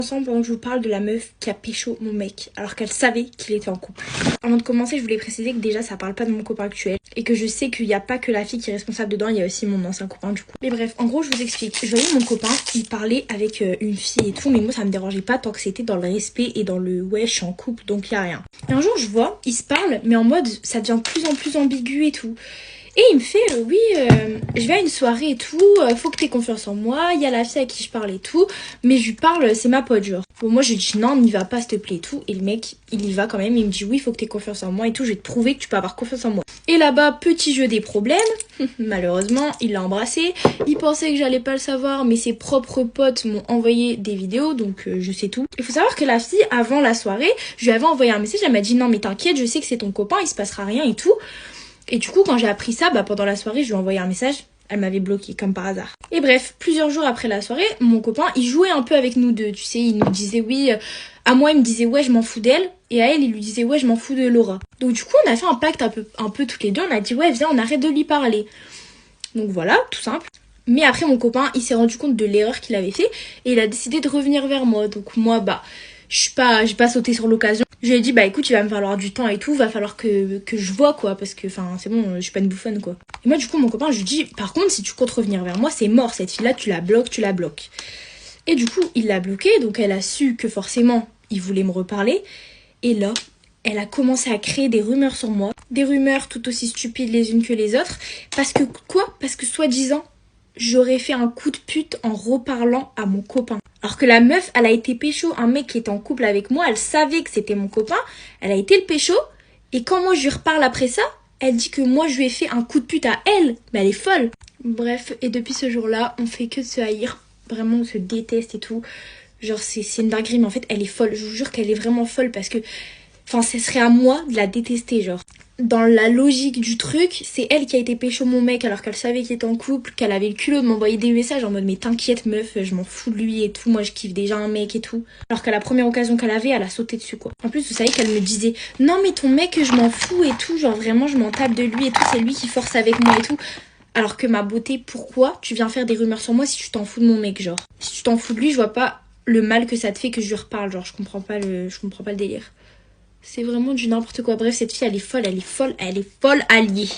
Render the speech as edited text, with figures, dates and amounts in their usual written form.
Ensemble pendant que je vous parle de la meuf qui a pécho mon mec alors qu'elle savait qu'il était en couple. Avant de commencer, je voulais préciser que déjà ça parle pas de mon copain actuel et que je sais qu'il n'y a pas que la fille qui est responsable dedans, il y a aussi mon ancien copain du coup. Mais bref, en gros je vous explique. Je voyais mon copain, il parlait avec une fille et tout, mais moi ça me dérangeait pas tant que c'était dans le respect et dans le ouais je suis en couple donc il y a rien. Et un jour je vois, il se parle mais en mode ça devient de plus en plus ambigu et tout. Et il me fait oui je vais à une soirée et tout, faut que t'aies confiance en moi, il y a la fille à qui je parle et tout, mais je lui parle, c'est ma pote genre. Bon moi je dis non n'y va pas s'il te plaît et tout, et le mec il y va quand même, il me dit oui faut que t'aies confiance en moi et tout, je vais te prouver que tu peux avoir confiance en moi. Et là-bas petit jeu des problèmes, malheureusement il l'a embrassé, il pensait que j'allais pas le savoir mais ses propres potes m'ont envoyé des vidéos donc je sais tout. Il faut savoir que la fille avant la soirée, je lui avais envoyé un message, elle m'a dit non mais t'inquiète je sais que c'est ton copain, il se passera rien et tout. Et du coup, quand j'ai appris ça, pendant la soirée, je lui ai envoyé un message. Elle m'avait bloqué, comme par hasard. Et bref, plusieurs jours après la soirée, mon copain, il jouait un peu avec nous deux. Tu sais, il nous disait oui. À moi, il me disait ouais, je m'en fous d'elle. Et à elle, il lui disait ouais, je m'en fous de Laura. Donc du coup, on a fait un pacte un peu toutes les deux. On a dit ouais, viens, on arrête de lui parler. Donc voilà, tout simple. Mais après, mon copain, il s'est rendu compte de l'erreur qu'il avait fait. Et il a décidé de revenir vers moi. Donc moi, j'ai pas sauté sur l'occasion. Je lui ai dit écoute il va me falloir du temps et tout, va falloir que je vois quoi, parce que enfin c'est bon, je suis pas une bouffonne quoi. Et moi du coup mon copain je lui dis par contre si tu comptes revenir vers moi c'est mort, cette fille là tu la bloques. Et du coup il l'a bloquée, donc elle a su que forcément il voulait me reparler. Et là elle a commencé à créer des rumeurs sur moi, des rumeurs tout aussi stupides les unes que les autres, parce que soi-disant j'aurais fait un coup de pute en reparlant à mon copain. Alors que la meuf, elle a été pécho un mec qui était en couple avec moi, elle savait que c'était mon copain, elle a été le pécho, et quand moi je lui reparle après ça, elle dit que moi je lui ai fait un coup de pute à elle, mais elle est folle. Bref, et depuis ce jour-là, on fait que de se haïr, vraiment on se déteste et tout, genre c'est une dinguerie, mais en fait elle est folle, je vous jure qu'elle est vraiment folle parce que, enfin ce serait à moi de la détester genre. Dans la logique du truc, c'est elle qui a été pécho mon mec alors qu'elle savait qu'il était en couple, qu'elle avait le culot de m'envoyer des messages en mode mais t'inquiète meuf, je m'en fous de lui et tout, moi je kiffe déjà un mec et tout. Alors qu'à la première occasion qu'elle avait, elle a sauté dessus quoi. En plus vous savez qu'elle me disait non mais ton mec je m'en fous et tout, genre vraiment je m'en tape de lui et tout, c'est lui qui force avec moi et tout. Alors que ma beauté, pourquoi tu viens faire des rumeurs sur moi si tu t'en fous de mon mec genre? Si tu t'en fous de lui, je vois pas le mal que ça te fait que je lui reparle, genre je comprends pas le délire. C'est vraiment du n'importe quoi. Bref, cette fille, elle est folle alliée.